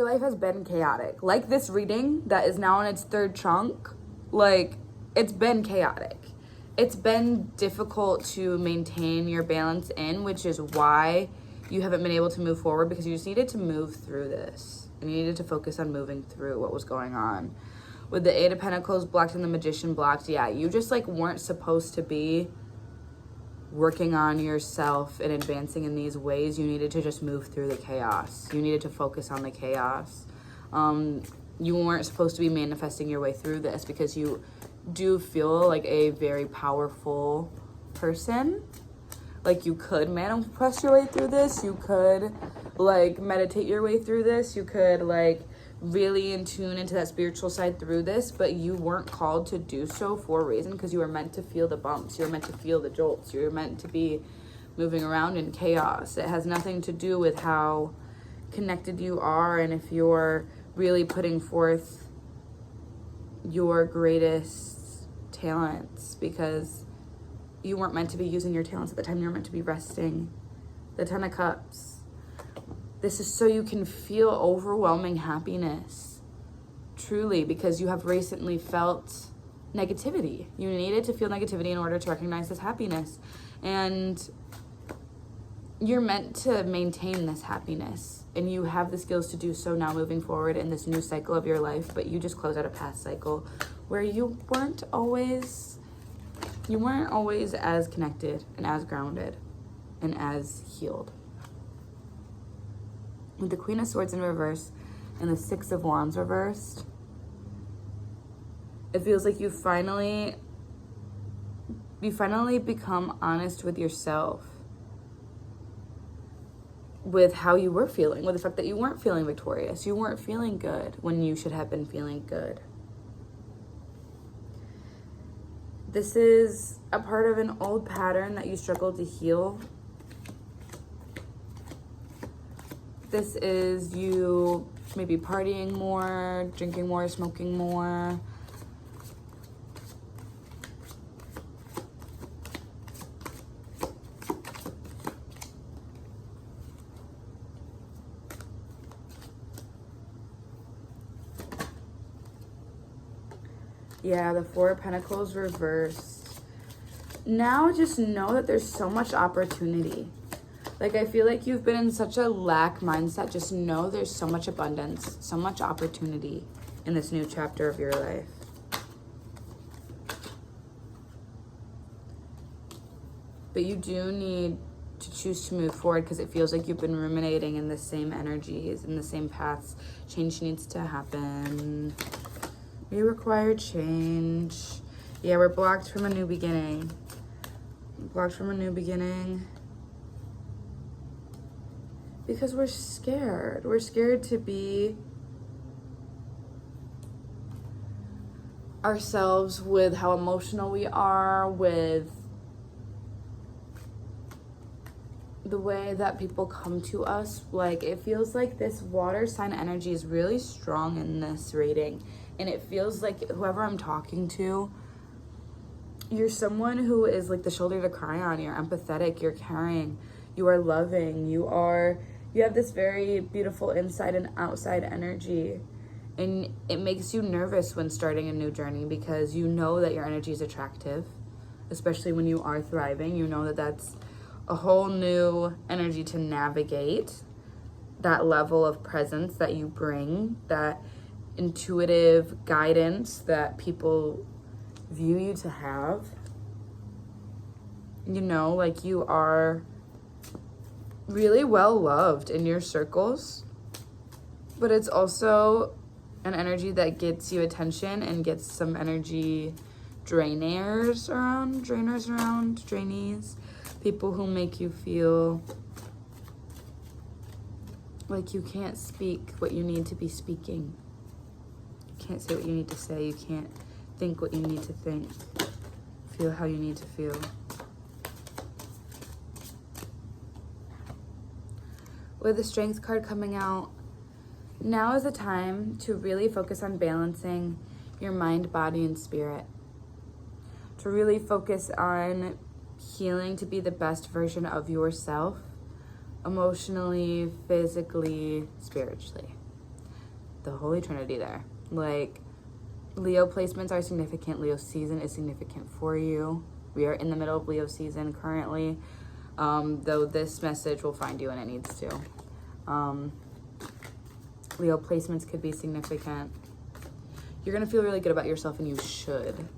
Your life has been chaotic. Like this reading that is now in its third chunk, like it's been chaotic. It's been difficult to maintain your balance in, which is why you haven't been able to move forward, because you just needed to move through this. And you needed to focus on moving through what was going on. With the Eight of Pentacles blocked and the Magician blocked, yeah, you just like weren't supposed to be working on yourself and advancing in these ways. You needed to just move through the chaos. You needed to focus on the chaos. You weren't supposed to be manifesting your way through this, because you do feel like a very powerful person. Like you could manifest your way through this. You could like meditate your way through this. You could like really in tune into that spiritual side through this, but you weren't called to do so for a reason, because you were meant to feel the bumps. You were meant to feel the jolts. You were meant to be moving around in chaos. It has nothing to do with how connected you are and if you're really putting forth your greatest talents, because you weren't meant to be using your talents at the time. You were meant to be resting. The Ten of Cups. This is so you can feel overwhelming happiness, truly, because you have recently felt negativity. You needed to feel negativity in order to recognize this happiness. And you're meant to maintain this happiness. And you have the skills to do so now moving forward in this new cycle of your life. But you just closed out a past cycle where you weren't always as connected and as grounded and as healed. With the Queen of Swords in reverse and the Six of Wands reversed, it feels like you finally become honest with yourself, with how you were feeling, with the fact that you weren't feeling victorious. You weren't feeling good when you should have been feeling good. This is a part of an old pattern that you struggled to heal. This is you maybe partying more, drinking more, smoking more. Yeah, the Four of Pentacles reversed. Now just know that there's so much opportunity. Like, I feel like you've been in such a lack mindset. Just know there's so much abundance, so much opportunity in this new chapter of your life. But you do need to choose to move forward, because it feels like you've been ruminating in the same energies, in the same paths. Change needs to happen. We require change. Yeah, we're blocked from a new beginning. Blocked from a new beginning. Because we're scared. We're scared to be ourselves with how emotional we are, with the way that people come to us. Like, it feels like this water sign energy is really strong in this reading. And it feels like whoever I'm talking to, you're someone who is like the shoulder to cry on. You're empathetic, you're caring, you are loving, you have this very beautiful inside and outside energy. And it makes you nervous when starting a new journey, because you know that your energy is attractive, especially when you are thriving. You know that that's a whole new energy to navigate, that level of presence that you bring, that intuitive guidance that people view you to have. You know, like you are really well loved in your circles, but it's also an energy that gets you attention and gets some energy drainees, people who make you feel like you can't speak what you need to be speaking. You can't say what you need to say. You can't think what you need to think. Feel how you need to feel. With the Strength card coming out, now is the time to really focus on balancing your mind, body, and spirit. To really focus on healing to be the best version of yourself, emotionally, physically, spiritually. the Holy Trinity there. Like, Leo placements are significant. Leo season is significant for you. We are in the middle of Leo season currently, though this message will find you when it needs to. Leo placements could be significant. You're going to feel really good about yourself, and you should.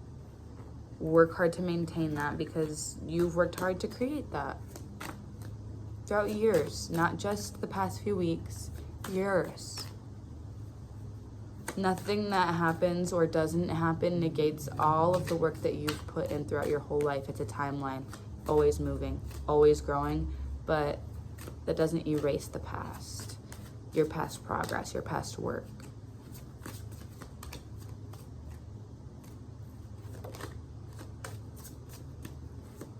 Work hard to maintain that because you've worked hard to create that throughout years, not just the past few weeks, years. Nothing that happens or doesn't happen negates all of the work that you've put in throughout your whole life. It's a timeline, always moving, always growing, but that doesn't erase the past, your past progress, your past work.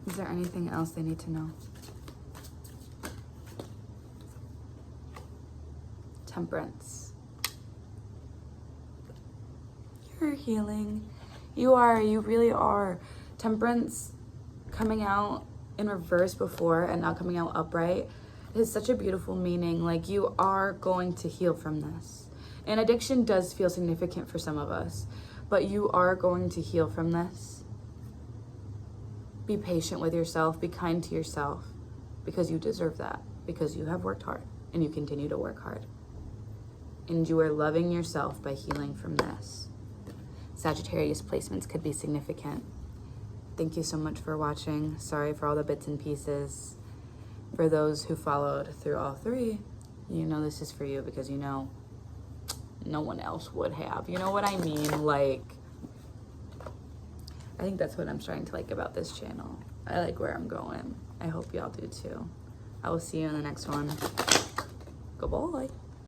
Is there anything else they need to know? Temperance. You're healing. You really are. Temperance coming out in reverse before and now coming out upright is such a beautiful meaning. Like, you are going to heal from this. And addiction does feel significant for some of us, but you are going to heal from this. Be patient with yourself, be kind to yourself, because you deserve that, because you have worked hard and you continue to work hard. And you are loving yourself by healing from this. Sagittarius placements could be significant. Thank you so much for watching. Sorry for all the bits and pieces. For those who followed through all three, you know this is for you because you know no one else would have. You know what I mean? Like, I think that's what I'm starting to like about this channel. I like where I'm going. I hope y'all do too. I will see you in the next one. Goodbye.